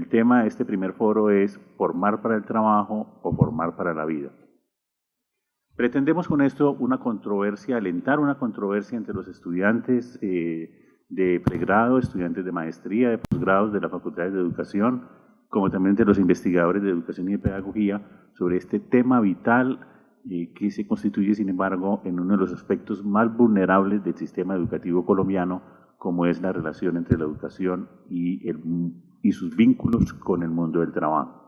el tema de este primer foro es formar para el trabajo o formar para la vida. Pretendemos con esto una controversia, alentar una controversia entre los estudiantes de pregrado, estudiantes de maestría, de posgrados de las facultades de educación, como también entre los investigadores de educación y de pedagogía, sobre este tema vital que se constituye, sin embargo, en uno de los aspectos más vulnerables del sistema educativo colombiano, como es la relación entre la educación y sus vínculos con el mundo del trabajo.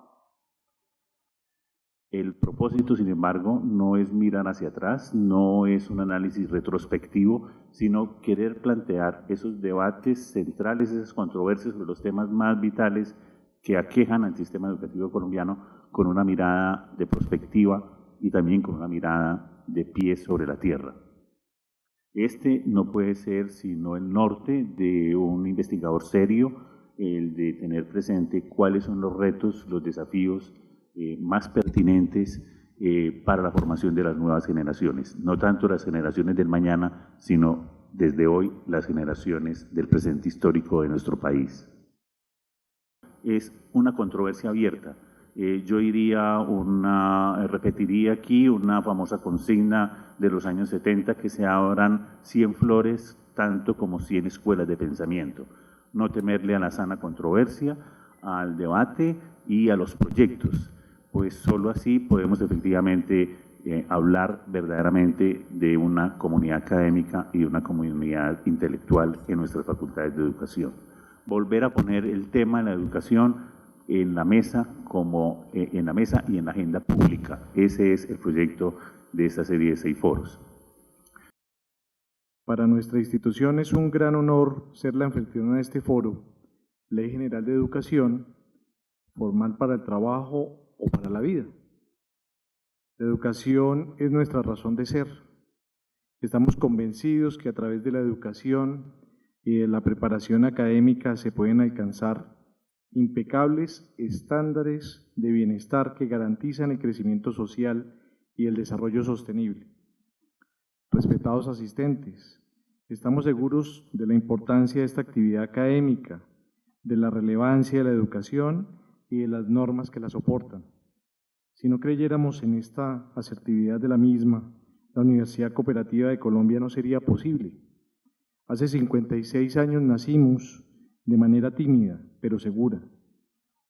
El propósito, sin embargo, no es mirar hacia atrás, no es un análisis retrospectivo, sino querer plantear esos debates centrales, esas controversias sobre los temas más vitales que aquejan al sistema educativo colombiano con una mirada de perspectiva y también con una mirada de pies sobre la tierra. Este no puede ser sino el norte de un investigador serio, el de tener presente cuáles son los retos, los desafíos más pertinentes para la formación de las nuevas generaciones. No tanto las generaciones del mañana, sino desde hoy las generaciones del presente histórico de nuestro país. Es una controversia abierta. Yo repetiría aquí una famosa consigna de los años 70, que se abran 100 flores, tanto como 100 escuelas de pensamiento. No temerle a la sana controversia, al debate y a los proyectos, pues solo así podemos efectivamente hablar verdaderamente de una comunidad académica y de una comunidad intelectual en nuestras facultades de educación. Volver a poner el tema de la educación en la mesa y en la agenda pública. Ese es el proyecto de esta serie de 6 foros. Para nuestra institución es un gran honor ser la anfitriona de este foro, Ley General de Educación, formar para el trabajo o para la vida. La educación es nuestra razón de ser. Estamos convencidos que a través de la educación y de la preparación académica se pueden alcanzar impecables estándares de bienestar que garantizan el crecimiento social y el desarrollo sostenible. Respetados asistentes, estamos seguros de la importancia de esta actividad académica, de la relevancia de la educación y de las normas que la soportan. Si no creyéramos en esta asertividad de la misma, la Universidad Cooperativa de Colombia no sería posible. Hace 56 años nacimos de manera tímida, pero segura.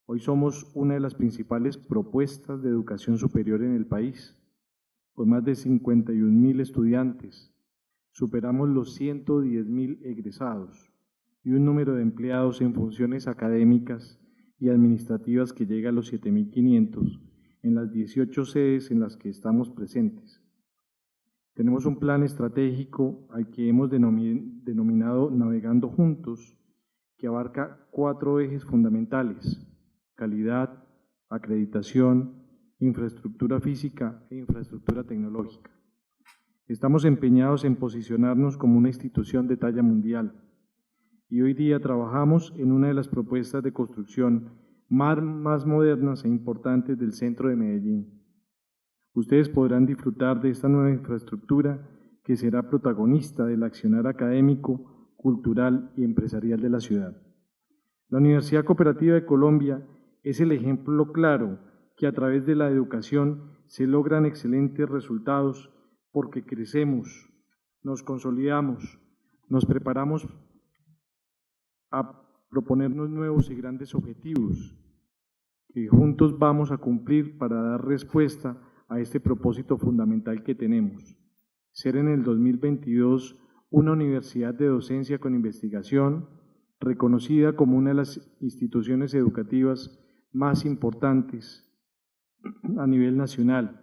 Hoy somos una de las principales propuestas de educación superior en el país, con más de 51.000 estudiantes. Superamos los 110.000 egresados y un número de empleados en funciones académicas y administrativas que llega a los 7.500 en las 18 sedes en las que estamos presentes. Tenemos un plan estratégico al que hemos denominado Navegando Juntos, que abarca 4 ejes fundamentales: calidad, acreditación, infraestructura física e infraestructura tecnológica. Estamos empeñados en posicionarnos como una institución de talla mundial y hoy día trabajamos en una de las propuestas de construcción más modernas e importantes del centro de Medellín. Ustedes podrán disfrutar de esta nueva infraestructura que será protagonista del accionar académico, cultural y empresarial de la ciudad. La Universidad Cooperativa de Colombia es el ejemplo claro que a través de la educación se logran excelentes resultados porque crecemos, nos consolidamos, nos preparamos a proponernos nuevos y grandes objetivos que juntos vamos a cumplir para dar respuesta a este propósito fundamental que tenemos: ser en el 2022 una universidad de docencia con investigación, reconocida como una de las instituciones educativas más importantes a nivel nacional,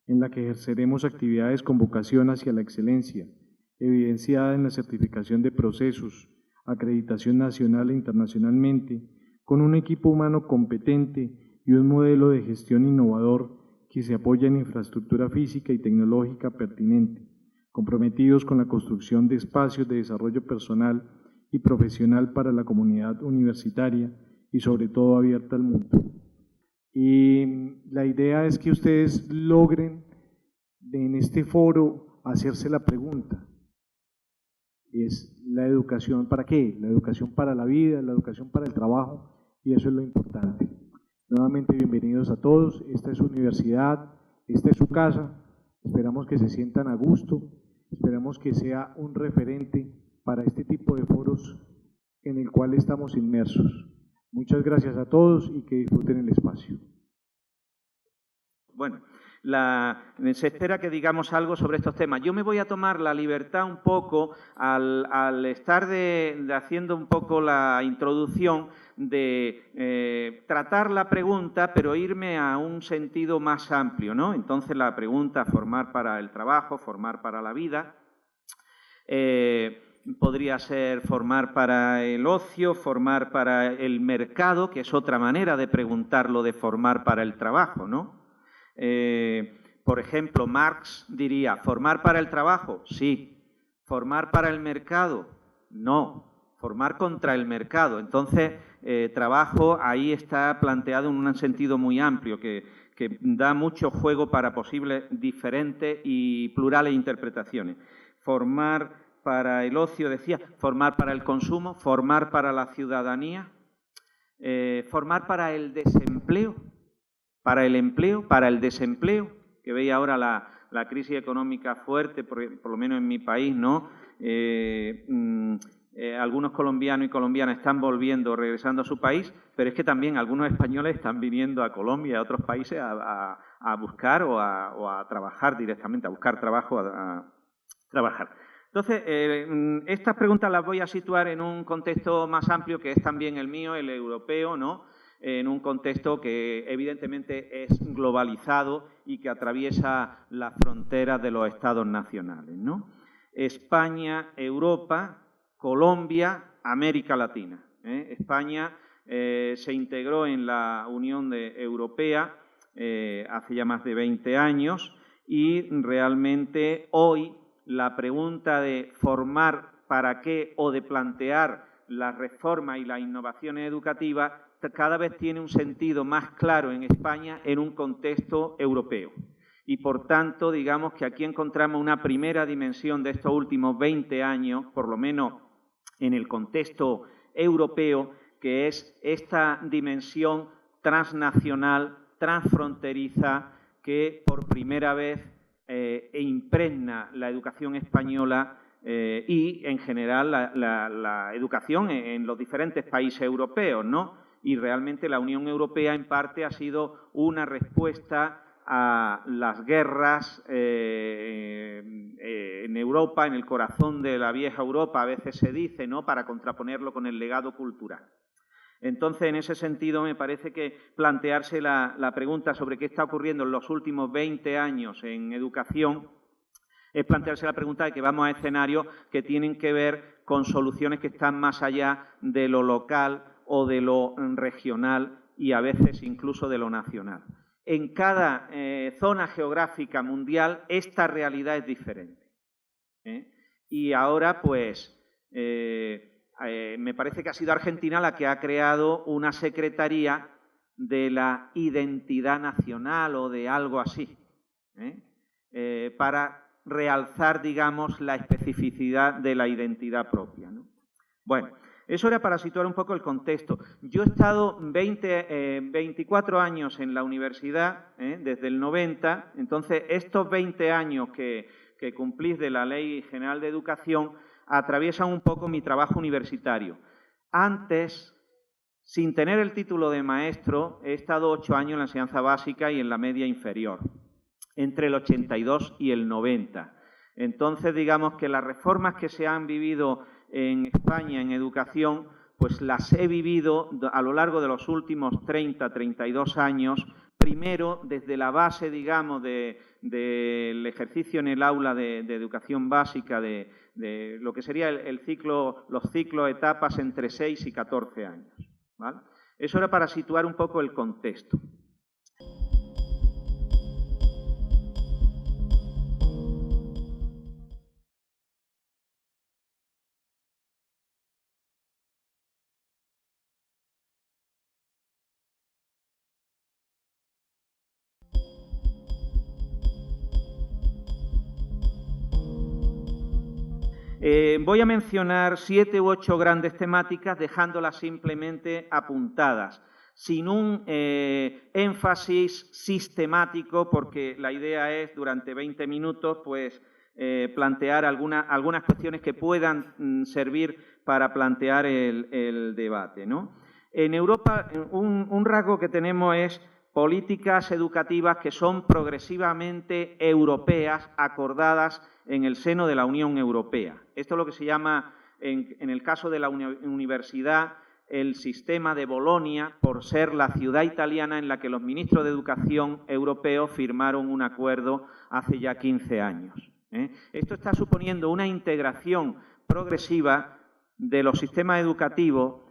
en la que ejerceremos actividades con vocación hacia la excelencia, evidenciada en la certificación de procesos, acreditación nacional e internacionalmente, con un equipo humano competente y un modelo de gestión innovador que se apoya en infraestructura física y tecnológica pertinente, comprometidos con la construcción de espacios de desarrollo personal y profesional para la comunidad universitaria y sobre todo abierta al mundo. Y la idea es que ustedes logren en este foro hacerse la pregunta: ¿es la educación para qué? ¿La educación para la vida? ¿La educación para el trabajo? y eso es lo importante. Nuevamente, bienvenidos a todos. Esta es su universidad, esta es su casa. Esperamos que se sientan a gusto, esperamos que sea un referente para este tipo de foros en el cual estamos inmersos. Muchas gracias a todos y que disfruten el espacio. Bueno, se espera que digamos algo sobre estos temas. Yo me voy a tomar la libertad un poco, al estar haciendo un poco la introducción, de tratar la pregunta, pero irme a un sentido más amplio, ¿no? Entonces, la pregunta, formar para el trabajo, formar para la vida, podría ser formar para el ocio, formar para el mercado, que es otra manera de preguntarlo de formar para el trabajo, ¿no? Por ejemplo, Marx diría, ¿formar para el trabajo? Sí. ¿Formar para el mercado? No. Formar contra el mercado. Entonces, trabajo ahí está planteado en un sentido muy amplio, que da mucho juego para posibles diferentes y plurales interpretaciones. Formar para el ocio, decía, formar para el consumo, formar para la ciudadanía, formar para el desempleo, para el empleo, para el desempleo, que veis ahora la crisis económica fuerte, por lo menos en mi país, ¿no? Algunos colombianos y colombianas están volviendo, regresando a su país, pero es que también algunos españoles están viniendo a Colombia y a otros países a buscar o a trabajar directamente, a buscar trabajo, a trabajar. Entonces, estas preguntas las voy a situar en un contexto más amplio, que es también el mío, el europeo, ¿no? En un contexto que evidentemente es globalizado y que atraviesa las fronteras de los estados nacionales, ¿no? España, Europa, Colombia, América Latina. España se integró en la Unión Europea hace ya más de 20 años y realmente hoy la pregunta de formar para qué o de plantear la reforma y las innovaciones educativas cada vez tiene un sentido más claro en España en un contexto europeo. Y, por tanto, digamos que aquí encontramos una primera dimensión de estos últimos 20 años, por lo menos en el contexto europeo, que es esta dimensión transnacional, transfronteriza, que por primera vez impregna la educación española y, en general, la educación en los diferentes países europeos, ¿no? Y realmente la Unión Europea, en parte, ha sido una respuesta a las guerras en Europa, en el corazón de la vieja Europa, a veces se dice, ¿no?, para contraponerlo con el legado cultural. Entonces, en ese sentido, me parece que plantearse la pregunta sobre qué está ocurriendo en los últimos 20 años en educación es plantearse la pregunta de que vamos a escenarios que tienen que ver con soluciones que están más allá de lo local o de lo regional y a veces incluso de lo nacional. En cada zona geográfica mundial esta realidad es diferente. Y ahora, pues, me parece que ha sido Argentina la que ha creado una secretaría de la identidad nacional o de algo así, para realzar, digamos, la especificidad de la identidad propia, ¿no? Bueno, eso era para situar un poco el contexto. Yo he estado 24 años en la universidad, desde el 90, entonces estos 20 años que cumplís de la Ley General de Educación atraviesan un poco mi trabajo universitario. Antes, sin tener el título de maestro, he estado 8 años en la enseñanza básica y en la media inferior, entre el 82 y el 90. Entonces, digamos que las reformas que se han vivido en España en educación, pues las he vivido a lo largo de los últimos 30, 32 años, primero desde la base, digamos, del ejercicio en el aula de educación básica, de lo que sería los ciclos, etapas entre 6 y 14 años, ¿vale? Eso era para situar un poco el contexto. Voy a mencionar 7 u 8 grandes temáticas, dejándolas simplemente apuntadas, sin un énfasis sistemático, porque la idea es, durante 20 minutos, pues, plantear algunas cuestiones que puedan servir para plantear el debate, ¿no? En Europa, un rasgo que tenemos es políticas educativas que son progresivamente europeas, acordadas en el seno de la Unión Europea. Esto es lo que se llama, en el caso de la universidad, el sistema de Bolonia, por ser la ciudad italiana en la que los ministros de Educación europeos firmaron un acuerdo hace ya 15 años. Esto está suponiendo una integración progresiva de los sistemas educativos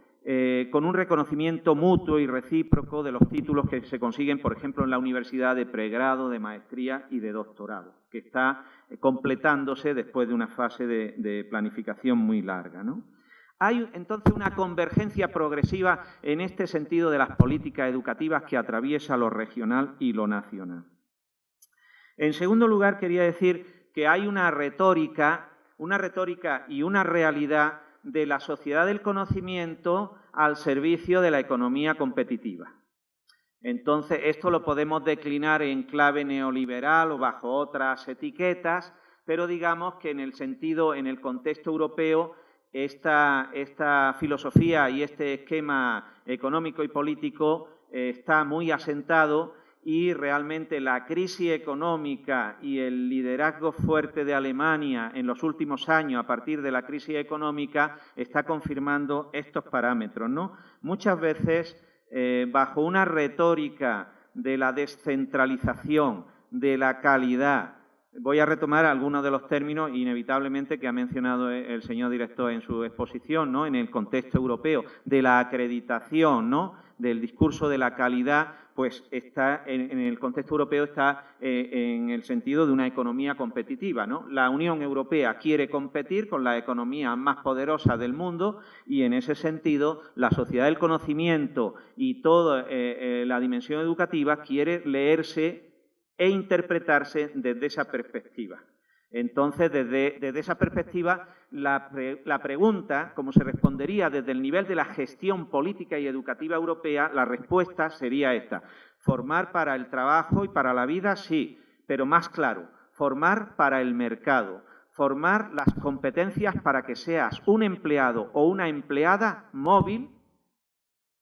con un reconocimiento mutuo y recíproco de los títulos que se consiguen, por ejemplo, en la universidad de pregrado, de maestría y de doctorado, que está completándose después de una fase de planificación muy larga, ¿no? Hay entonces una convergencia progresiva en este sentido de las políticas educativas que atraviesa lo regional y lo nacional. En segundo lugar, quería decir que hay una retórica y una realidad de la sociedad del conocimiento al servicio de la economía competitiva. Entonces, esto lo podemos declinar en clave neoliberal o bajo otras etiquetas, pero digamos que en el contexto europeo, esta filosofía y este esquema económico y político está muy asentado, y realmente la crisis económica y el liderazgo fuerte de Alemania en los últimos años a partir de la crisis económica está confirmando estos parámetros, ¿no? Muchas veces, bajo una retórica de la descentralización, de la calidad, voy a retomar algunos de los términos inevitablemente que ha mencionado el señor director en su exposición, ¿no? En el contexto europeo, de la acreditación, ¿no? Del discurso de la calidad, pues está en el contexto europeo, está en el sentido de una economía competitiva, ¿no? La Unión Europea quiere competir con la economía más poderosa del mundo, y en ese sentido la sociedad del conocimiento y toda la dimensión educativa quiere leerse e interpretarse desde esa perspectiva. Entonces, desde esa perspectiva, la pregunta, como se respondería desde el nivel de la gestión política y educativa europea, la respuesta sería esta: formar para el trabajo y para la vida, sí, pero más claro, formar para el mercado, formar las competencias para que seas un empleado o una empleada móvil,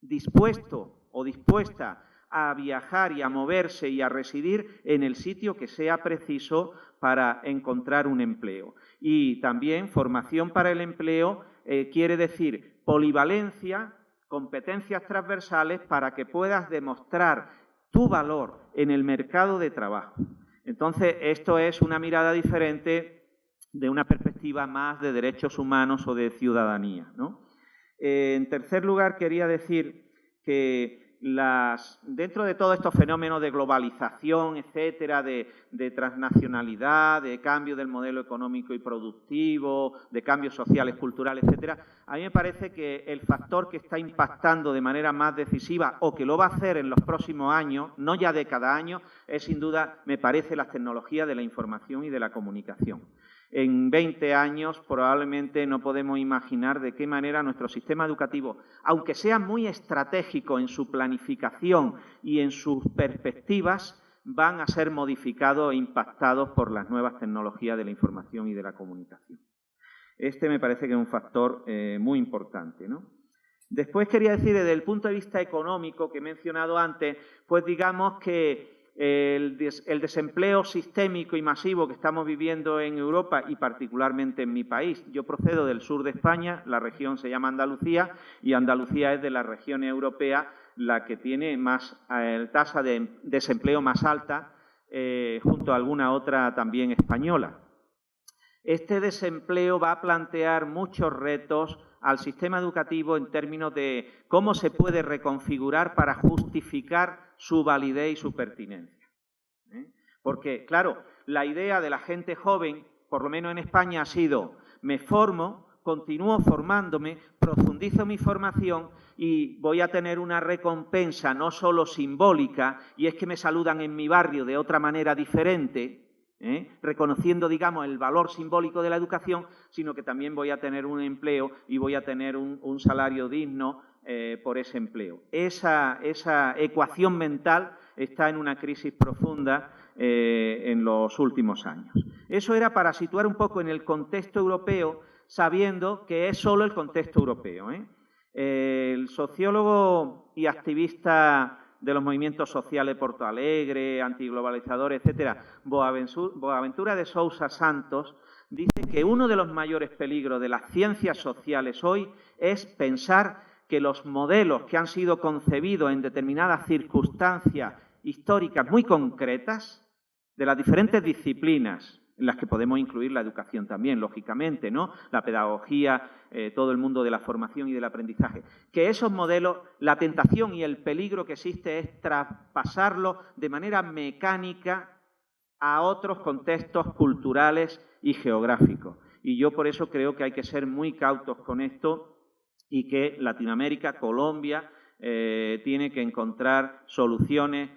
dispuesto o dispuesta a viajar y a moverse y a residir en el sitio que sea preciso para encontrar un empleo. Y también formación para el empleo quiere decir polivalencia, competencias transversales para que puedas demostrar tu valor en el mercado de trabajo. Entonces, esto es una mirada diferente de una perspectiva más de derechos humanos o de ciudadanía, ¿no? En tercer lugar, quería decir que dentro de todos estos fenómenos de globalización, etcétera, de transnacionalidad, de cambio del modelo económico y productivo, de cambios sociales, culturales, etcétera, a mí me parece que el factor que está impactando de manera más decisiva, o que lo va a hacer en los próximos años, no ya de cada año, es sin duda, me parece, las tecnologías de la información y de la comunicación. En 20 años probablemente no podemos imaginar de qué manera nuestro sistema educativo, aunque sea muy estratégico en su planificación y en sus perspectivas, van a ser modificados e impactados por las nuevas tecnologías de la información y de la comunicación. Este me parece que es un factor muy importante, ¿no? Después quería decir, desde el punto de vista económico que he mencionado antes, pues digamos que el desempleo sistémico y masivo que estamos viviendo en Europa y particularmente en mi país. Yo procedo del sur de España, la región se llama Andalucía, y Andalucía es de las regiones europeas la que tiene más tasa de desempleo más alta, junto a alguna otra también española. Este desempleo va a plantear muchos retos al sistema educativo en términos de cómo se puede reconfigurar para justificar su validez y su pertinencia. Porque, claro, la idea de la gente joven, por lo menos en España, ha sido: me formo, continúo formándome, profundizo mi formación y voy a tener una recompensa no solo simbólica, y es que me saludan en mi barrio de otra manera diferente, reconociendo, digamos, el valor simbólico de la educación, sino que también voy a tener un empleo y voy a tener un salario digno por ese empleo. Esa ecuación mental está en una crisis profunda en los últimos años. Eso era para situar un poco en el contexto europeo, sabiendo que es solo el contexto europeo. El sociólogo y activista de los movimientos sociales Porto Alegre, antiglobalizadores, etcétera, Boaventura de Sousa Santos, dice que uno de los mayores peligros de las ciencias sociales hoy es pensar que los modelos que han sido concebidos en determinadas circunstancias históricas muy concretas, de las diferentes disciplinas, en las que podemos incluir la educación también, lógicamente, ¿no? La pedagogía, todo el mundo de la formación y del aprendizaje. Que esos modelos, la tentación y el peligro que existe es traspasarlos de manera mecánica a otros contextos culturales y geográficos. Y yo por eso creo que hay que ser muy cautos con esto y que Latinoamérica, Colombia, tiene que encontrar soluciones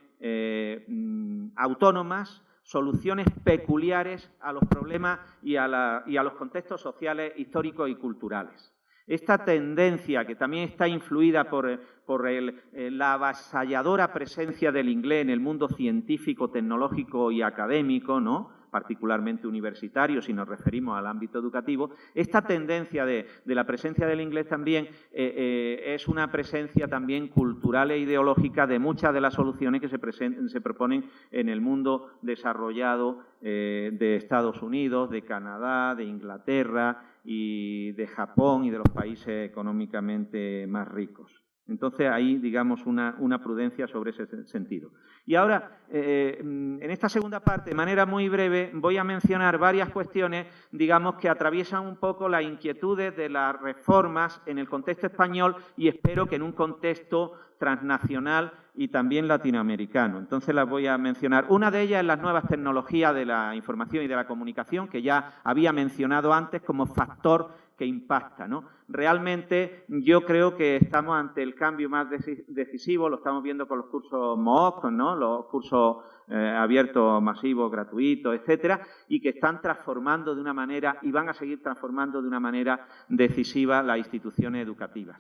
autónomas, soluciones peculiares a los problemas y a los contextos sociales, históricos y culturales. Esta tendencia, que también está influida por la avasalladora presencia del inglés en el mundo científico, tecnológico y académico, ¿no?, particularmente universitario, si nos referimos al ámbito educativo, esta tendencia de la presencia del inglés también es una presencia también cultural e ideológica de muchas de las soluciones que se proponen en el mundo desarrollado de Estados Unidos, de Canadá, de Inglaterra y de Japón y de los países económicamente más ricos. Entonces, ahí, digamos, una prudencia sobre ese sentido. Y ahora, en esta segunda parte, de manera muy breve, voy a mencionar varias cuestiones, digamos, que atraviesan un poco las inquietudes de las reformas en el contexto español y espero que en un contexto transnacional y también latinoamericano. Entonces, las voy a mencionar. Una de ellas es las nuevas tecnologías de la información y de la comunicación, que ya había mencionado antes como factor que impacta, ¿no? Realmente yo creo que estamos ante el cambio más decisivo, lo estamos viendo con los cursos MOOC, ¿no?, los cursos abiertos, masivos, gratuitos, etcétera, y que están transformando de una manera y van a seguir transformando de una manera decisiva las instituciones educativas.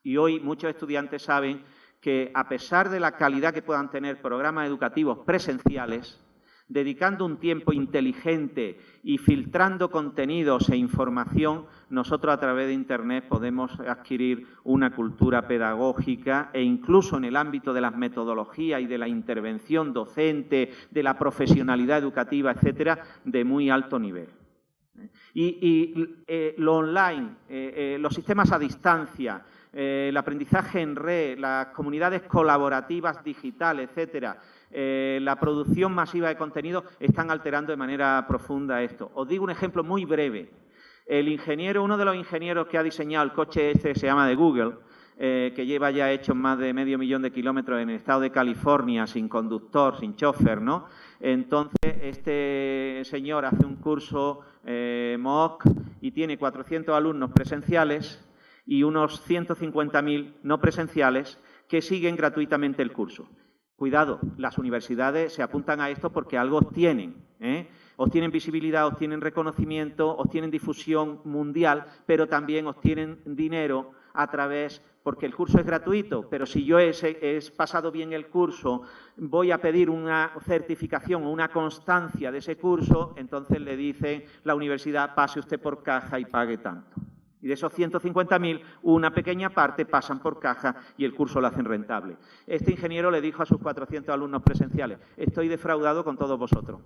Y hoy muchos estudiantes saben que, a pesar de la calidad que puedan tener programas educativos presenciales, dedicando un tiempo inteligente y filtrando contenidos e información, nosotros a través de Internet podemos adquirir una cultura pedagógica e incluso en el ámbito de las metodologías y de la intervención docente, de la profesionalidad educativa, etcétera, de muy alto nivel. Lo online, los sistemas a distancia, el aprendizaje en red, las comunidades colaborativas digitales, etcétera, la producción masiva de contenido están alterando de manera profunda esto. Os digo un ejemplo muy breve. Uno de los ingenieros que ha diseñado el coche se llama de Google, que lleva ya hecho más de 500.000 de kilómetros en el estado de California, sin conductor, sin chofer, ¿no? Entonces, este señor hace un curso MOOC y tiene 400 alumnos presenciales y unos 150.000 no presenciales que siguen gratuitamente el curso. Cuidado, las universidades se apuntan a esto porque algo obtienen, obtienen visibilidad, obtienen reconocimiento, obtienen difusión mundial, pero también obtienen dinero a través, porque el curso es gratuito, pero si yo he pasado bien el curso, voy a pedir una certificación o una constancia de ese curso, entonces le dice la universidad, pase usted por caja y pague tanto. Y de esos 150.000, una pequeña parte pasan por caja y el curso lo hacen rentable. Este ingeniero le dijo a sus 400 alumnos presenciales, estoy defraudado con todos vosotros,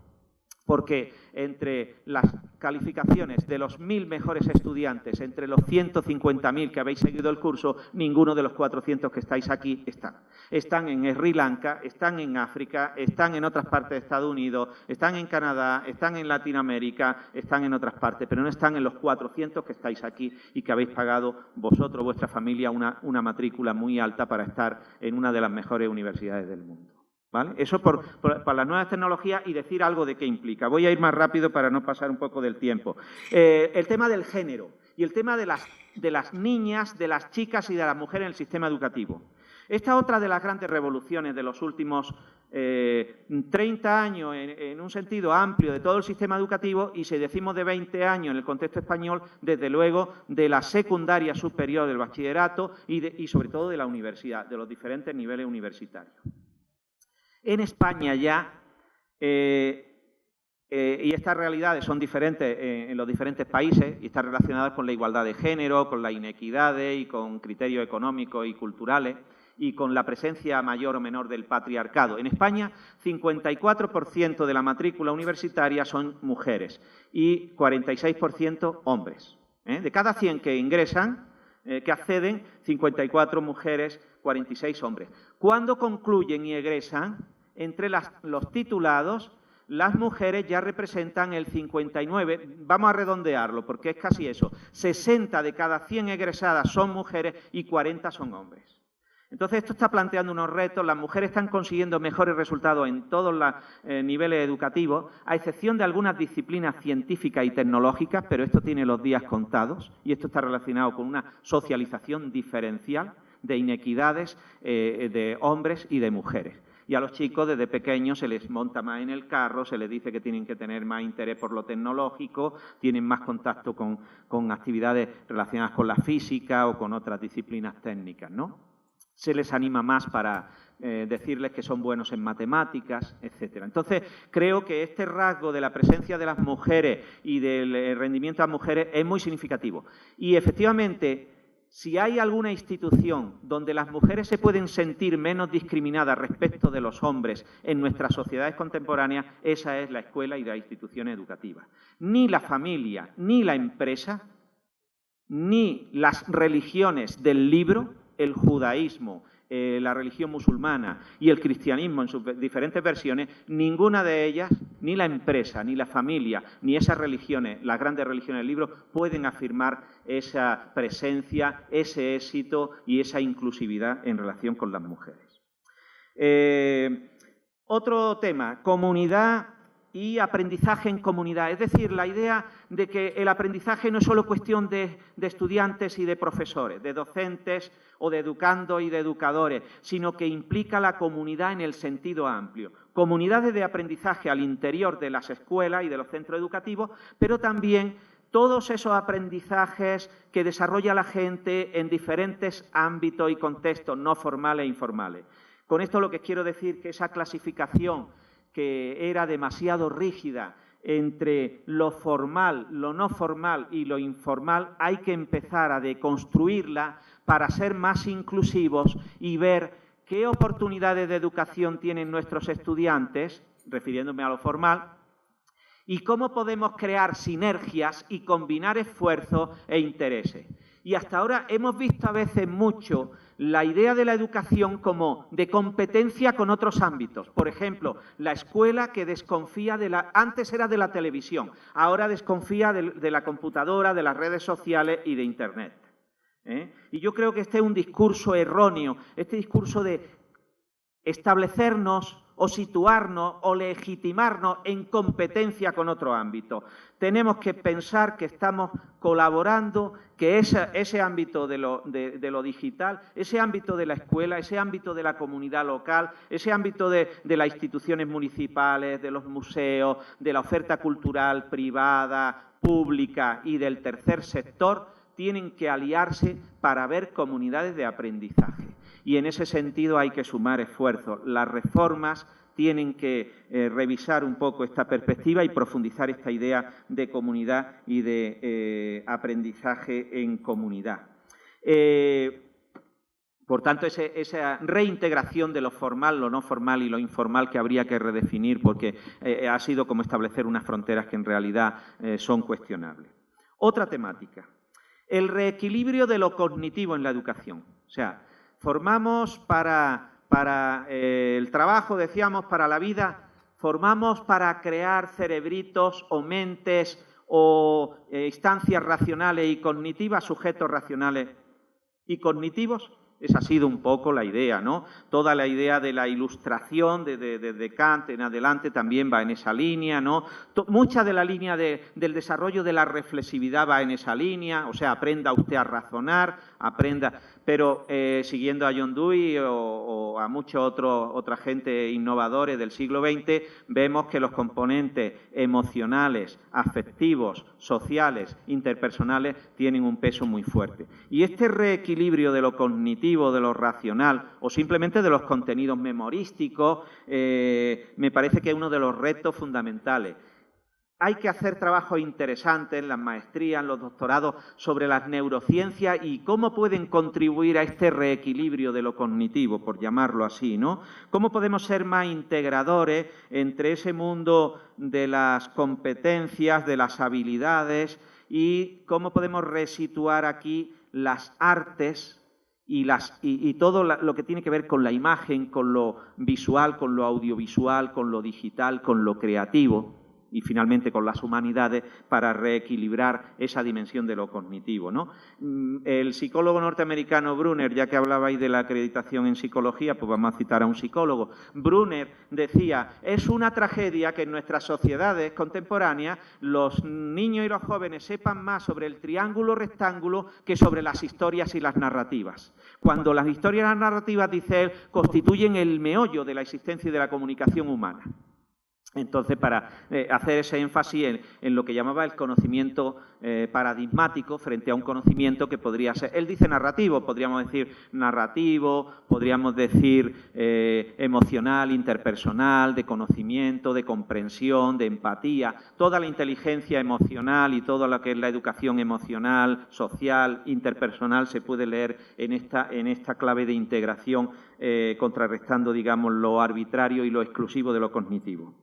porque entre las calificaciones de los 1.000 mejores estudiantes, entre los 150.000 que habéis seguido el curso, ninguno de los 400 que estáis aquí están. Están en Sri Lanka, están en África, están en otras partes de Estados Unidos, están en Canadá, están en Latinoamérica, están en otras partes, pero no están en los 400 que estáis aquí y que habéis pagado vosotros, vuestra familia, una matrícula muy alta para estar en una de las mejores universidades del mundo. ¿Vale? Eso para las nuevas tecnologías y decir algo de qué implica. Voy a ir más rápido para no pasar un poco del tiempo. El tema del género y el tema de las niñas, de las chicas y de las mujeres en el sistema educativo. Esta es otra de las grandes revoluciones de los últimos 30 años en un sentido amplio de todo el sistema educativo, y si decimos de 20 años en el contexto español, desde luego de la secundaria superior, del bachillerato y sobre todo de la universidad, de los diferentes niveles universitarios. En España ya, y estas realidades son diferentes en los diferentes países y están relacionadas con la igualdad de género, con las inequidades y con criterios económicos y culturales, y con la presencia mayor o menor del patriarcado. En España, 54% de la matrícula universitaria son mujeres y 46% hombres. De cada 100 que ingresan, que acceden, 54 mujeres, 46 hombres. Cuando concluyen y egresan, entre los titulados, las mujeres ya representan el 59, vamos a redondearlo porque es casi eso, 60 de cada 100 egresadas son mujeres y 40 son hombres. Entonces, esto está planteando unos retos. Las mujeres están consiguiendo mejores resultados en todos los niveles educativos, a excepción de algunas disciplinas científicas y tecnológicas, pero esto tiene los días contados y esto está relacionado con una socialización diferencial de inequidades de hombres y de mujeres. Y a los chicos desde pequeños se les monta más en el carro, se les dice que tienen que tener más interés por lo tecnológico, tienen más contacto con actividades relacionadas con la física o con otras disciplinas técnicas, ¿no? Se les anima más para decirles que son buenos en matemáticas, etcétera. Entonces, creo que este rasgo de la presencia de las mujeres y del rendimiento de las mujeres es muy significativo. Y, efectivamente, si hay alguna institución donde las mujeres se pueden sentir menos discriminadas respecto de los hombres en nuestras sociedades contemporáneas, esa es la escuela y las instituciones educativas. Ni la familia, ni la empresa, ni las religiones del libro, el judaísmo, la religión musulmana y el cristianismo en sus diferentes versiones, ninguna de ellas, ni la empresa, ni la familia, ni esas religiones, las grandes religiones del libro, pueden afirmar esa presencia, ese éxito y esa inclusividad en relación con las mujeres. Otro tema, comunidad y aprendizaje en comunidad. Es decir, la idea de que el aprendizaje no es solo cuestión de estudiantes y de profesores, de docentes o de educandos y de educadores, sino que implica la comunidad en el sentido amplio. Comunidades de aprendizaje al interior de las escuelas y de los centros educativos, pero también todos esos aprendizajes que desarrolla la gente en diferentes ámbitos y contextos no formales e informales. Con esto lo que quiero decir es que esa clasificación que era demasiado rígida entre lo formal, lo no formal y lo informal, hay que empezar a deconstruirla para ser más inclusivos y ver qué oportunidades de educación tienen nuestros estudiantes, refiriéndome a lo formal, y cómo podemos crear sinergias y combinar esfuerzos e intereses. Y hasta ahora hemos visto a veces mucho la idea de la educación como de competencia con otros ámbitos. Por ejemplo, la escuela que desconfía antes era de la televisión, ahora desconfía de la computadora, de las redes sociales y de Internet. Y yo creo que este es un discurso erróneo, este discurso de establecernos o situarnos o legitimarnos en competencia con otro ámbito. Tenemos que pensar que estamos colaborando, que ese ámbito de lo digital, ese ámbito de la escuela, ese ámbito de la comunidad local, ese ámbito de las instituciones municipales, de los museos, de la oferta cultural privada, pública y del tercer sector, tienen que aliarse para ver comunidades de aprendizaje. Y en ese sentido hay que sumar esfuerzos. Las reformas tienen que revisar un poco esta perspectiva y profundizar esta idea de comunidad y de aprendizaje en comunidad. Por tanto, esa reintegración de lo formal, lo no formal y lo informal que habría que redefinir, porque ha sido como establecer unas fronteras que en realidad son cuestionables. Otra temática, el reequilibrio de lo cognitivo en la educación. O sea, formamos para el trabajo, decíamos, para la vida, formamos para crear cerebritos o mentes o instancias racionales y cognitivas, sujetos racionales y cognitivos. Esa ha sido un poco la idea, ¿no? Toda la idea de la ilustración de Kant en adelante también va en esa línea, ¿no? Mucha de la línea del desarrollo de la reflexividad va en esa línea, o sea, aprenda usted a razonar, aprenda. Pero siguiendo a John Dewey o a muchos otra gente innovadores del siglo XX, vemos que los componentes emocionales, afectivos, sociales, interpersonales tienen un peso muy fuerte. Y este reequilibrio de lo cognitivo, de lo racional o simplemente de los contenidos memorísticos me parece que es uno de los retos fundamentales. Hay que hacer trabajos interesantes en las maestrías, en los doctorados, sobre las neurociencias y cómo pueden contribuir a este reequilibrio de lo cognitivo, por llamarlo así, ¿no? Cómo podemos ser más integradores entre ese mundo de las competencias, de las habilidades, y cómo podemos resituar aquí las artes y todo lo que tiene que ver con la imagen, con lo visual, con lo audiovisual, con lo digital, con lo creativo, y finalmente con las humanidades, para reequilibrar esa dimensión de lo cognitivo, ¿no? El psicólogo norteamericano Brunner, ya que hablabais de la acreditación en psicología, pues vamos a citar a un psicólogo. Brunner decía, es una tragedia que en nuestras sociedades contemporáneas los niños y los jóvenes sepan más sobre el triángulo rectángulo que sobre las historias y las narrativas. Cuando las historias y las narrativas, dice él, constituyen el meollo de la existencia y de la comunicación humana. Entonces, para hacer ese énfasis en lo que llamaba el conocimiento paradigmático frente a un conocimiento que podría ser, él dice narrativo, podríamos decir narrativo, podríamos decir emocional, interpersonal, de conocimiento, de comprensión, de empatía, toda la inteligencia emocional y todo lo que es la educación emocional, social, interpersonal se puede leer en esta clave de integración, contrarrestando, digamos, lo arbitrario y lo exclusivo de lo cognitivo.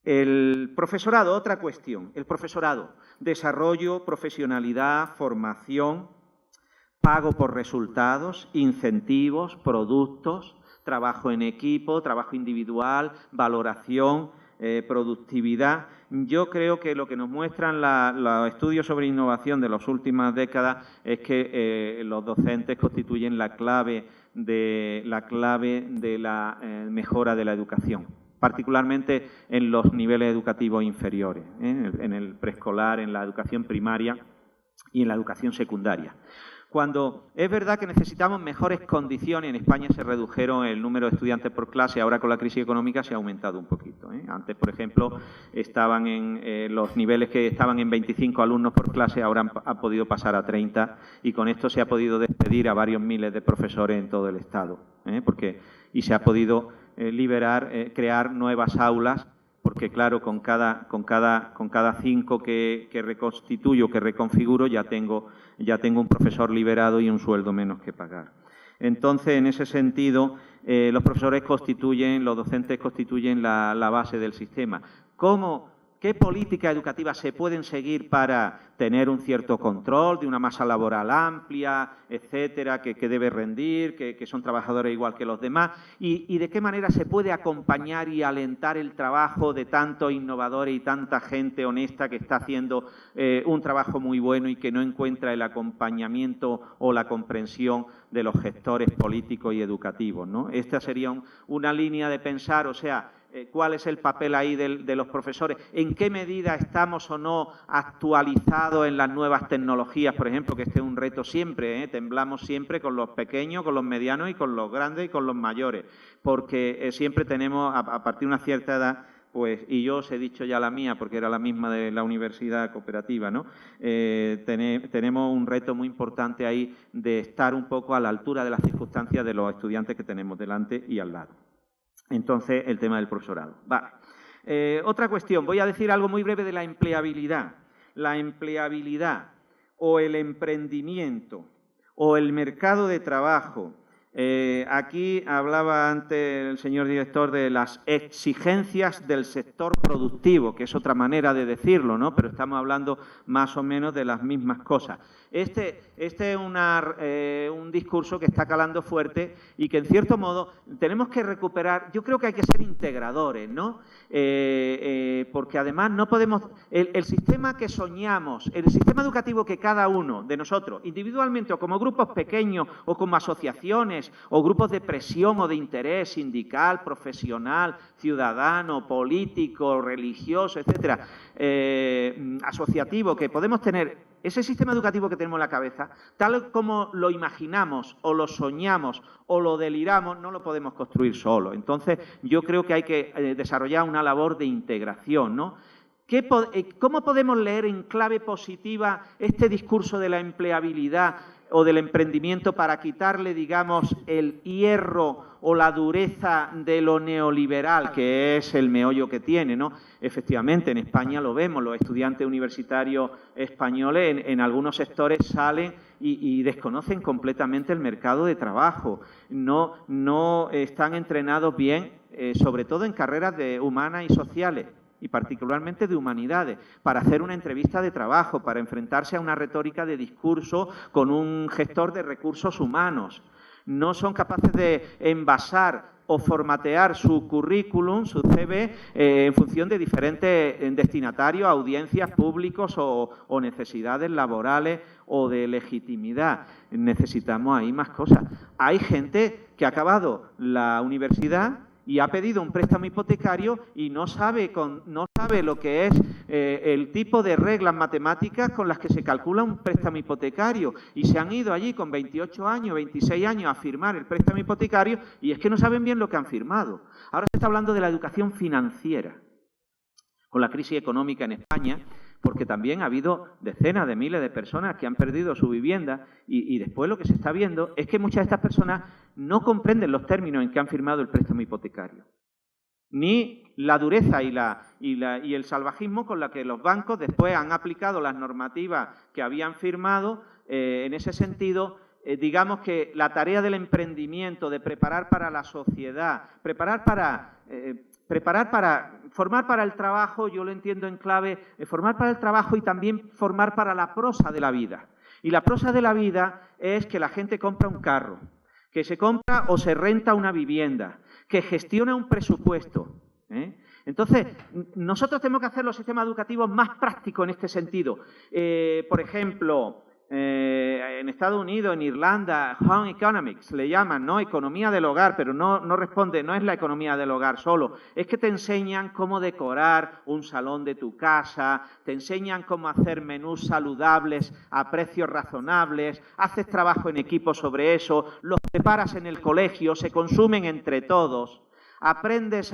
El profesorado, otra cuestión. El profesorado, desarrollo, profesionalidad, formación, pago por resultados, incentivos, productos, trabajo en equipo, trabajo individual, valoración, productividad. Yo creo que lo que nos muestran los estudios sobre innovación de las últimas décadas es que los docentes constituyen la clave de la mejora de la educación, particularmente en los niveles educativos inferiores, en el preescolar, en la educación primaria y en la educación secundaria. Cuando es verdad que necesitamos mejores condiciones, en España se redujeron el número de estudiantes por clase, ahora con la crisis económica se ha aumentado un poquito. Antes, por ejemplo, estaban en los niveles que estaban en 25 alumnos por clase, ahora han podido pasar a 30 y con esto se ha podido despedir a varios miles de profesores en todo el Estado, y se ha podido liberar, crear nuevas aulas, porque claro, con cada 5 que reconstituyo, que reconfiguro, ya tengo un profesor liberado y un sueldo menos que pagar. Entonces, en ese sentido, los profesores los docentes constituyen la base del sistema. ¿Qué políticas educativas se pueden seguir para tener un cierto control de una masa laboral amplia, etcétera, que debe rendir, que son trabajadores igual que los demás? ¿Y de qué manera se puede acompañar y alentar el trabajo de tantos innovadores y tanta gente honesta que está haciendo un trabajo muy bueno y que no encuentra el acompañamiento o la comprensión de los gestores políticos y educativos, ¿no? Esta sería una línea de pensar, o sea, ¿cuál es el papel ahí de los profesores? ¿En qué medida estamos o no actualizados en las nuevas tecnologías? Por ejemplo, que este es un reto siempre, temblamos siempre con los pequeños, con los medianos y con los grandes y con los mayores, porque siempre tenemos, a partir de una cierta edad, pues, y yo os he dicho ya la mía, porque era la misma de la universidad cooperativa, ¿no? Tenemos un reto muy importante ahí de estar un poco a la altura de las circunstancias de los estudiantes que tenemos delante y al lado. Entonces, el tema del profesorado. Vale. Otra cuestión, voy a decir algo muy breve de la empleabilidad. La empleabilidad o el emprendimiento o el mercado de trabajo Aquí hablaba antes el señor director de las exigencias del sector productivo, que es otra manera de decirlo, ¿no? Pero estamos hablando más o menos de las mismas cosas. Este es un discurso que está calando fuerte y que, en cierto modo, tenemos que recuperar. Yo creo que hay que ser integradores, ¿no? Porque, además, no podemos... El sistema que soñamos, el sistema educativo que cada uno de nosotros, individualmente o como grupos pequeños o como asociaciones o grupos de presión o de interés sindical, profesional, ciudadano, político, religioso, etcétera, asociativo, que podemos tener... Ese sistema educativo que tenemos en la cabeza, tal como lo imaginamos o lo soñamos o lo deliramos, no lo podemos construir solo. Entonces, yo creo que hay que desarrollar una labor de integración, ¿no? ¿Cómo podemos leer en clave positiva este discurso de la empleabilidad o del emprendimiento para quitarle, digamos, el hierro o la dureza de lo neoliberal, que es el meollo que tiene, ¿no? Efectivamente, en España lo vemos, los estudiantes universitarios españoles en algunos sectores salen y desconocen completamente el mercado de trabajo, no están entrenados bien, sobre todo en carreras humanas y sociales, y particularmente de humanidades, para hacer una entrevista de trabajo, para enfrentarse a una retórica de discurso con un gestor de recursos humanos. No son capaces de envasar o formatear su currículum, su CV, en función de diferentes destinatarios, audiencias, públicos o necesidades laborales o de legitimidad. Necesitamos ahí más cosas. Hay gente que ha acabado la universidad y ha pedido un préstamo hipotecario y no sabe lo que es el tipo de reglas matemáticas con las que se calcula un préstamo hipotecario. Y se han ido allí con 28 años, 26 años a firmar el préstamo hipotecario y es que no saben bien lo que han firmado. Ahora se está hablando de la educación financiera. Con la crisis económica en España, porque también ha habido decenas de miles de personas que han perdido su vivienda y después lo que se está viendo es que muchas de estas personas no comprenden los términos en que han firmado el préstamo hipotecario, ni la dureza y el salvajismo con la que los bancos después han aplicado las normativas que habían firmado. En ese sentido, digamos que la tarea del emprendimiento, de preparar para la sociedad, formar para el trabajo, yo lo entiendo en clave, formar para el trabajo y también formar para la prosa de la vida. Y la prosa de la vida es que la gente compra un carro, que se compra o se renta una vivienda, que gestiona un presupuesto, ¿eh? Entonces, nosotros tenemos que hacer los sistemas educativos más prácticos en este sentido. Por ejemplo, en Estados Unidos, en Irlanda, home economics le llaman, ¿no? Economía del hogar, pero no responde, no es la economía del hogar solo, es que te enseñan cómo decorar un salón de tu casa, te enseñan cómo hacer menús saludables a precios razonables, haces trabajo en equipo sobre eso, los preparas en el colegio, se consumen entre todos, aprendes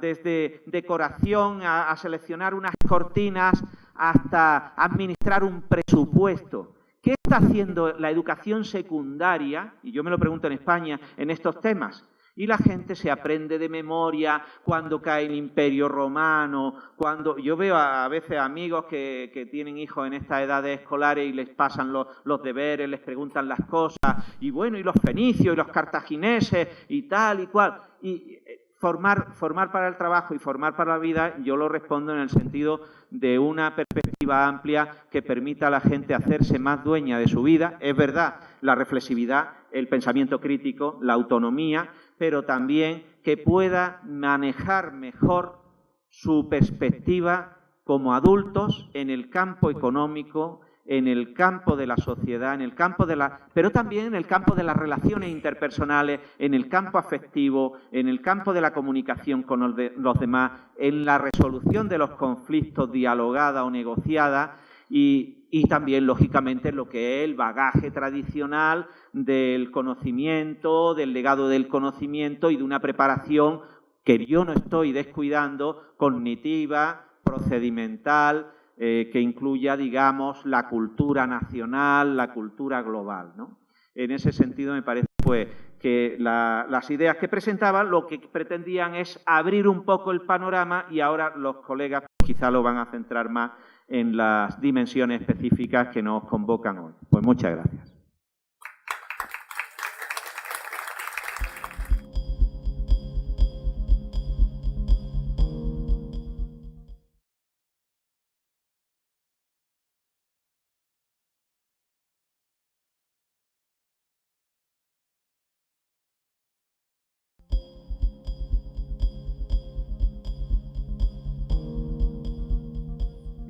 desde decoración, a seleccionar unas cortinas, hasta administrar un presupuesto. ¿Qué está haciendo la educación secundaria? Y yo me lo pregunto en España, en estos temas. Y la gente se aprende de memoria cuando cae el Imperio Romano, cuando yo veo a veces amigos que tienen hijos en estas edades escolares y les pasan los deberes, les preguntan las cosas, y bueno, y los fenicios, y los cartagineses, y tal y cual. Y formar para el trabajo y formar para la vida, yo lo respondo en el sentido de una perspectiva amplia que permita a la gente hacerse más dueña de su vida. Es verdad, la reflexividad, el pensamiento crítico, la autonomía, pero también que pueda manejar mejor su perspectiva como adultos en el campo económico, en el campo de la sociedad, pero también en el campo de las relaciones interpersonales, en el campo afectivo, en el campo de la comunicación con los demás, en la resolución de los conflictos dialogada o negociada y también, lógicamente, lo que es el bagaje tradicional del conocimiento, del legado del conocimiento y de una preparación que yo no estoy descuidando, cognitiva, procedimental, que incluya, digamos, la cultura nacional, la cultura global, ¿no? En ese sentido, me parece pues, que las ideas que presentaba lo que pretendían es abrir un poco el panorama y ahora los colegas quizá lo van a centrar más en las dimensiones específicas que nos convocan hoy. Pues muchas gracias.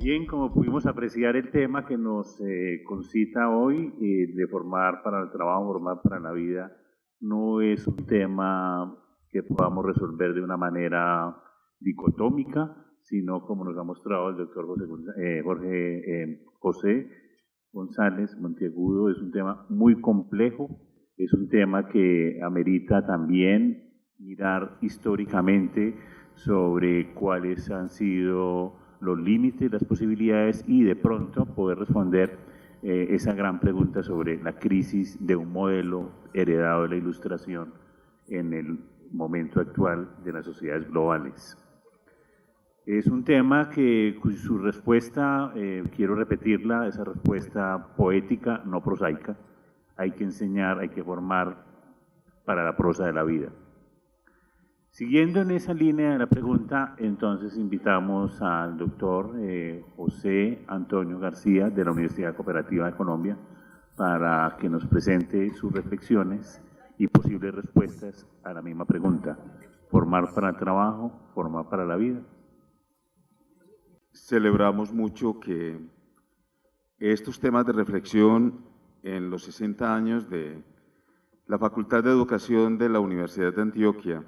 Bien, como pudimos apreciar, el tema que nos concita hoy, de formar para el trabajo, formar para la vida, no es un tema que podamos resolver de una manera dicotómica, sino como nos ha mostrado el doctor José González Monteagudo, es un tema muy complejo, es un tema que amerita también mirar históricamente sobre cuáles han sido los límites, las posibilidades y de pronto poder responder esa gran pregunta sobre la crisis de un modelo heredado de la Ilustración en el momento actual de las sociedades globales. Es un tema que su respuesta, quiero repetirla, esa respuesta poética, no prosaica. Hay que enseñar, hay que formar para la prosa de la vida. Siguiendo en esa línea de la pregunta, entonces invitamos al doctor José Antonio García de la Universidad Cooperativa de Colombia para que nos presente sus reflexiones y posibles respuestas a la misma pregunta. ¿Formar para el trabajo, formar para la vida? Celebramos mucho que estos temas de reflexión en los 60 años de la Facultad de Educación de la Universidad de Antioquia,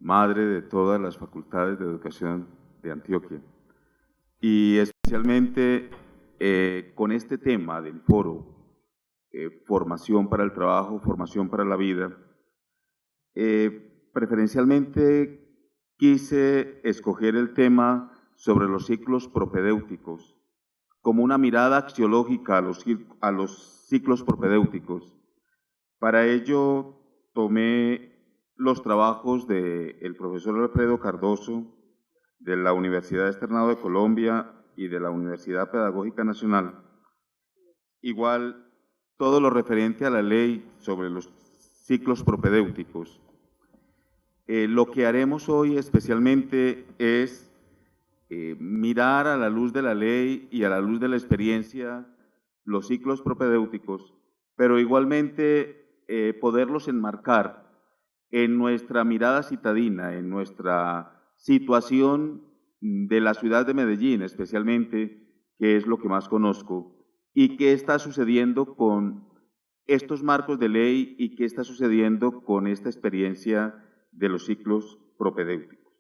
madre de todas las facultades de educación de Antioquia, y especialmente con este tema del foro, formación para el trabajo, formación para la vida, preferencialmente quise escoger el tema sobre los ciclos propedéuticos, como una mirada axiológica a los ciclos propedéuticos. Para ello tomé los trabajos del profesor Alfredo Cardoso, de la Universidad Externado de Colombia y de la Universidad Pedagógica Nacional. Igual, todo lo referente a la ley sobre los ciclos propedéuticos. Lo que haremos hoy especialmente es mirar a la luz de la ley y a la luz de la experiencia los ciclos propedéuticos, pero igualmente poderlos enmarcar en nuestra mirada citadina, en nuestra situación de la ciudad de Medellín especialmente, que es lo que más conozco, y qué está sucediendo con estos marcos de ley y qué está sucediendo con esta experiencia de los ciclos propedéuticos.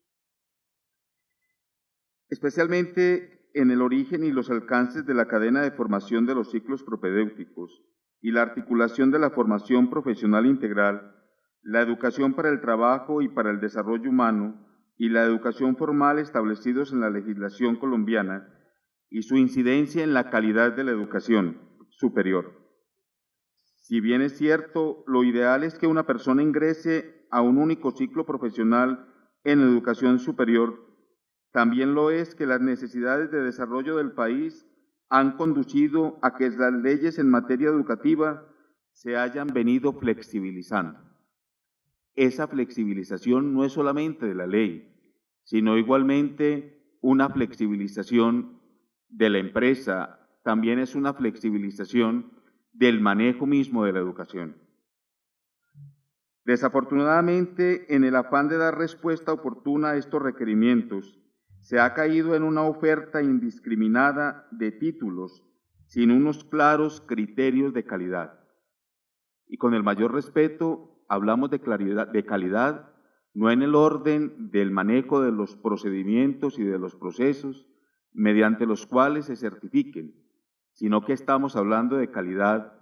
Especialmente en el origen y los alcances de la cadena de formación de los ciclos propedéuticos y la articulación de la formación profesional integral, la educación para el trabajo y para el desarrollo humano y la educación formal establecidos en la legislación colombiana y su incidencia en la calidad de la educación superior. Si bien es cierto, lo ideal es que una persona ingrese a un único ciclo profesional en educación superior, también lo es que las necesidades de desarrollo del país han conducido a que las leyes en materia educativa se hayan venido flexibilizando. Esa flexibilización no es solamente de la ley, sino igualmente una flexibilización de la empresa, también es una flexibilización del manejo mismo de la educación. Desafortunadamente, en el afán de dar respuesta oportuna a estos requerimientos, se ha caído en una oferta indiscriminada de títulos sin unos claros criterios de calidad. Y con el mayor respeto, hablamos de calidad, no en el orden del manejo de los procedimientos y de los procesos mediante los cuales se certifiquen, sino que estamos hablando de calidad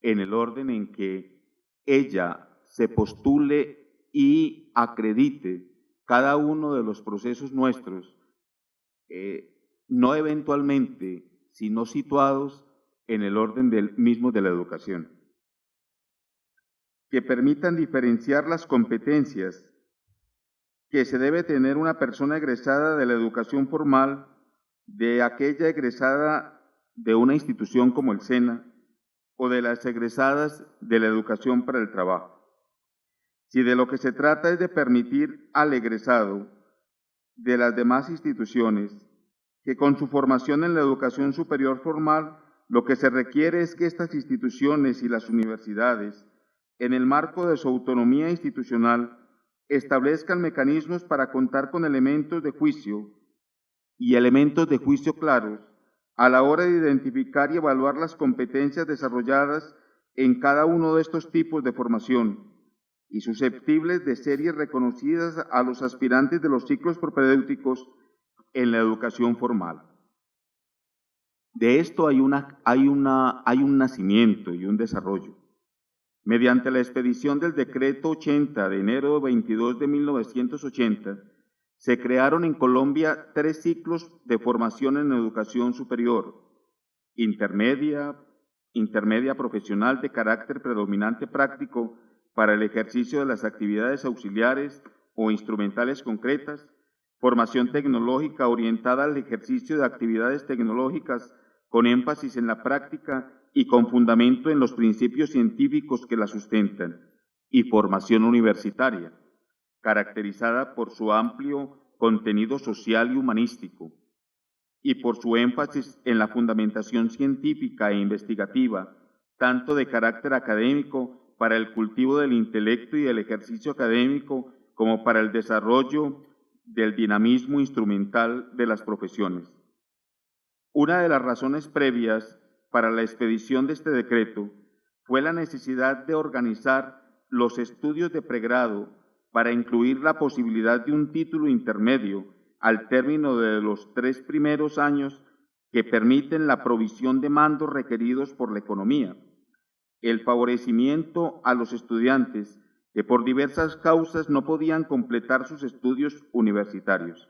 en el orden en que ella se postule y acredite cada uno de los procesos nuestros, no eventualmente, sino situados en el orden mismo de la educación, que permitan diferenciar las competencias que se debe tener una persona egresada de la educación formal de aquella egresada de una institución como el SENA o de las egresadas de la educación para el trabajo. Si de lo que se trata es de permitir al egresado de las demás instituciones que con su formación en la educación superior formal, lo que se requiere es que estas instituciones y las universidades, en el marco de su autonomía institucional, establezcan mecanismos para contar con elementos de juicio y elementos de juicio claros a la hora de identificar y evaluar las competencias desarrolladas en cada uno de estos tipos de formación y susceptibles de ser reconocidas a los aspirantes de los ciclos propedéuticos en la educación formal. De esto hay un nacimiento y un desarrollo. Mediante la expedición del Decreto 80 de enero 22 de 1980, se crearon en Colombia 3 ciclos de formación en educación superior: intermedia profesional de carácter predominante práctico para el ejercicio de las actividades auxiliares o instrumentales concretas, formación tecnológica orientada al ejercicio de actividades tecnológicas con énfasis en la práctica y con fundamento en los principios científicos que la sustentan, y formación universitaria, caracterizada por su amplio contenido social y humanístico, y por su énfasis en la fundamentación científica e investigativa, tanto de carácter académico para el cultivo del intelecto y el ejercicio académico, como para el desarrollo del dinamismo instrumental de las profesiones. Una de las razones previas para la expedición de este decreto fue la necesidad de organizar los estudios de pregrado para incluir la posibilidad de un título intermedio al término de los 3 primeros años que permiten la provisión de mandos requeridos por la economía, el favorecimiento a los estudiantes que por diversas causas no podían completar sus estudios universitarios.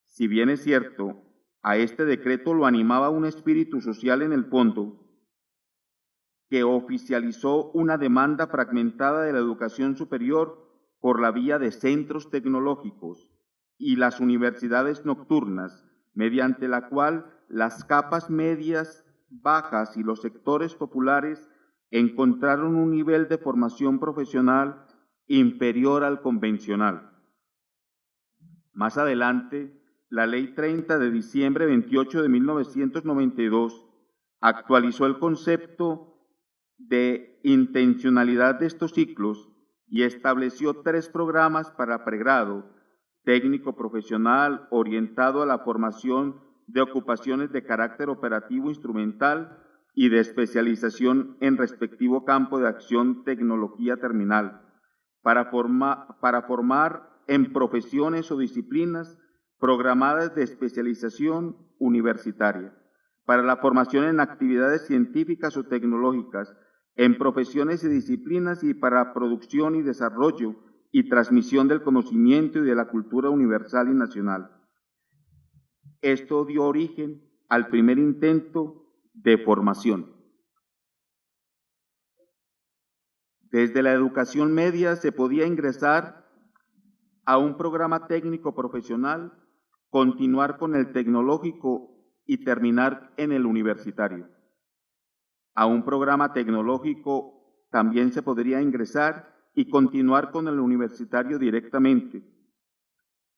Si bien es cierto, a este decreto lo animaba un espíritu social en el fondo, que oficializó una demanda fragmentada de la educación superior por la vía de centros tecnológicos y las universidades nocturnas, mediante la cual las capas medias, bajas y los sectores populares encontraron un nivel de formación profesional inferior al convencional. Más adelante, la Ley 30 de diciembre 28 de 1992 actualizó el concepto de intencionalidad de estos ciclos y estableció 3 programas para pregrado, técnico profesional orientado a la formación de ocupaciones de carácter operativo instrumental y de especialización en respectivo campo de acción tecnología terminal, para formar en profesiones o disciplinas programadas de especialización universitaria, para la formación en actividades científicas o tecnológicas, en profesiones y disciplinas y para producción y desarrollo y transmisión del conocimiento y de la cultura universal y nacional. Esto dio origen al primer intento de formación. Desde la educación media se podía ingresar a un programa técnico profesional, continuar con el tecnológico y terminar en el universitario. A un programa tecnológico también se podría ingresar y continuar con el universitario directamente.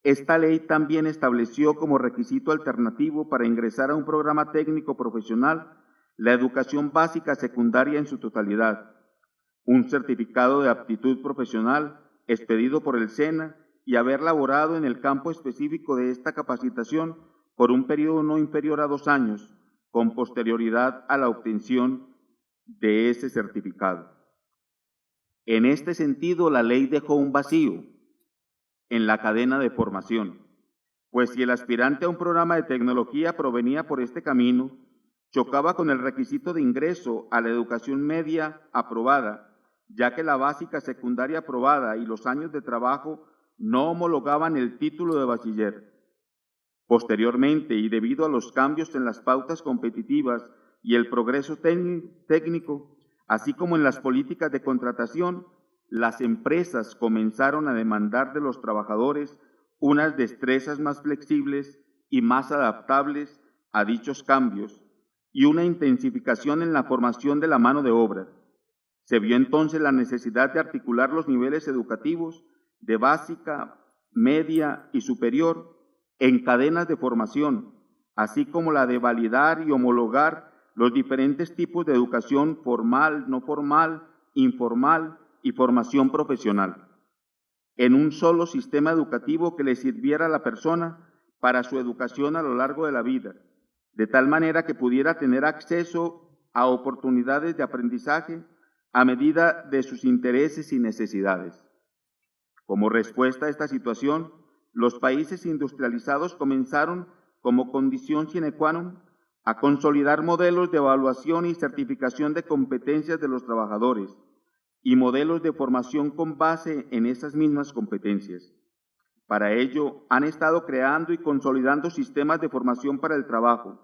Esta ley también estableció como requisito alternativo para ingresar a un programa técnico profesional la educación básica secundaria en su totalidad, un certificado de aptitud profesional expedido por el SENA y haber laborado en el campo específico de esta capacitación por un periodo no inferior a 2 años, con posterioridad a la obtención de ese certificado. En este sentido, la ley dejó un vacío en la cadena de formación, pues si el aspirante a un programa de tecnología provenía por este camino, chocaba con el requisito de ingreso a la educación media aprobada, ya que la básica secundaria aprobada y los años de trabajo no homologaban el título de bachiller. Posteriormente, y debido a los cambios en las pautas competitivas y el progreso técnico, así como en las políticas de contratación, las empresas comenzaron a demandar de los trabajadores unas destrezas más flexibles y más adaptables a dichos cambios y una intensificación en la formación de la mano de obra. Se vio entonces la necesidad de articular los niveles educativos de básica, media y superior en cadenas de formación, así como la de validar y homologar los diferentes tipos de educación formal, no formal, informal y formación profesional, en un solo sistema educativo que le sirviera a la persona para su educación a lo largo de la vida, de tal manera que pudiera tener acceso a oportunidades de aprendizaje a medida de sus intereses y necesidades. Como respuesta a esta situación, los países industrializados comenzaron, como condición sine qua non, a consolidar modelos de evaluación y certificación de competencias de los trabajadores y modelos de formación con base en esas mismas competencias. Para ello, han estado creando y consolidando sistemas de formación para el trabajo,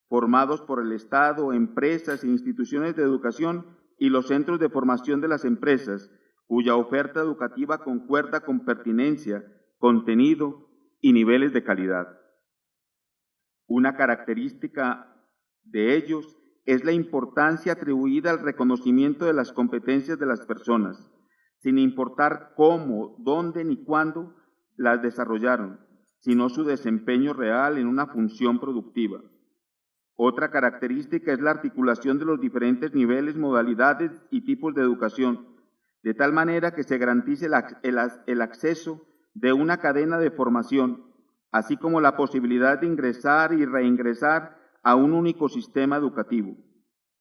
formados por el Estado, empresas e instituciones de educación y los centros de formación de las empresas, cuya oferta educativa concuerda con pertinencia, contenido y niveles de calidad. Una característica de ellos es la importancia atribuida al reconocimiento de las competencias de las personas, sin importar cómo, dónde ni cuándo las desarrollaron, sino su desempeño real en una función productiva. Otra característica es la articulación de los diferentes niveles, modalidades y tipos de educación, de tal manera que se garantice el acceso de una cadena de formación, así como la posibilidad de ingresar y reingresar a un único sistema educativo.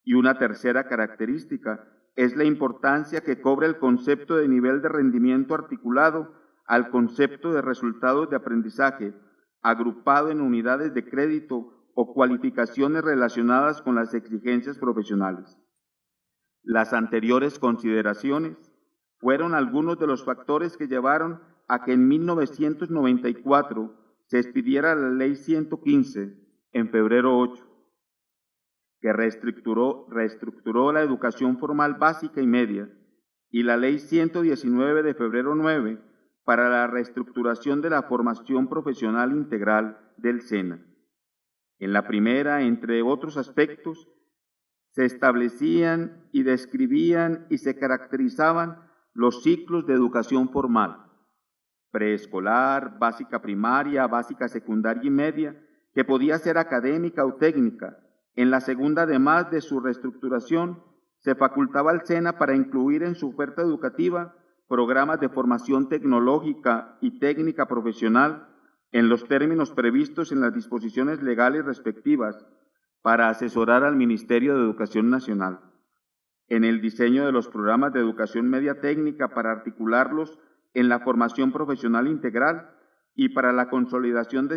Y una tercera característica es la importancia que cobra el concepto de nivel de rendimiento articulado al concepto de resultados de aprendizaje, agrupado en unidades de crédito o cualificaciones relacionadas con las exigencias profesionales. Las anteriores consideraciones fueron algunos de los factores que llevaron a que en 1994 se expidiera la Ley 115 en febrero 8, que reestructuró la educación formal básica y media, y la Ley 119 de febrero 9 para la reestructuración de la formación profesional integral del SENA. En la primera, entre otros aspectos, se establecían y describían y se caracterizaban los ciclos de educación formal, preescolar, básica primaria, básica secundaria y media, que podía ser académica o técnica. En la segunda, además de su reestructuración, se facultaba al SENA para incluir en su oferta educativa programas de formación tecnológica y técnica profesional en los términos previstos en las disposiciones legales respectivas para asesorar al Ministerio de Educación Nacional en el diseño de los programas de educación media técnica para articularlos en la formación profesional integral y para la consolidación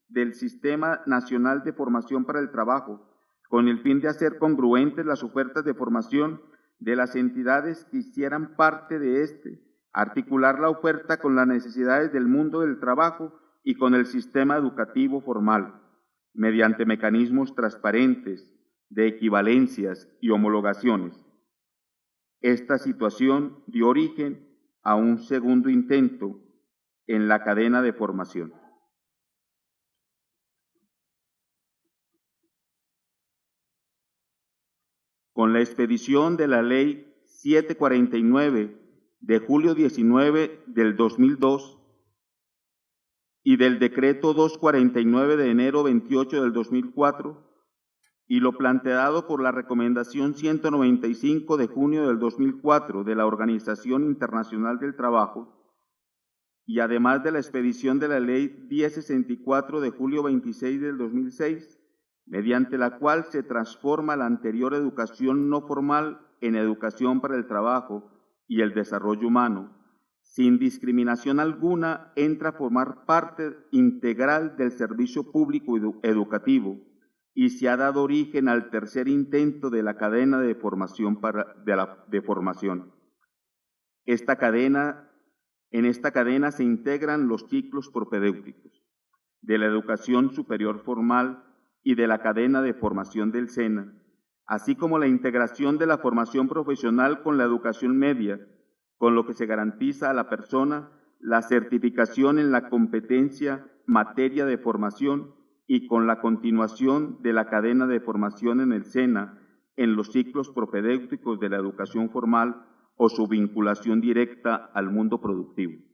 del Sistema Nacional de Formación para el Trabajo, con el fin de hacer congruentes las ofertas de formación de las entidades que hicieran parte de este, articular la oferta con las necesidades del mundo del trabajo y con el sistema educativo formal, mediante mecanismos transparentes de equivalencias y homologaciones. Esta situación dio origen a un segundo intento en la cadena de formación. Con la expedición de la Ley 749 de julio 19 del 2002 y del Decreto 249 de enero 28 del 2004, y lo planteado por la Recomendación 195 de junio del 2004 de la Organización Internacional del Trabajo, y además de la expedición de la Ley 1064 de julio 26 del 2006, mediante la cual se transforma la anterior educación no formal en educación para el trabajo y el desarrollo humano, sin discriminación alguna, entra a formar parte integral del servicio público educativo y se ha dado origen al tercer intento de la cadena de formación. En esta cadena se integran los ciclos propedéuticos de la educación superior formal y de la cadena de formación del SENA, así como la integración de la formación profesional con la educación media, con lo que se garantiza a la persona la certificación en la competencia materia de formación y con la continuación de la cadena de formación en el SENA en los ciclos propedéuticos de la educación formal o su vinculación directa al mundo productivo.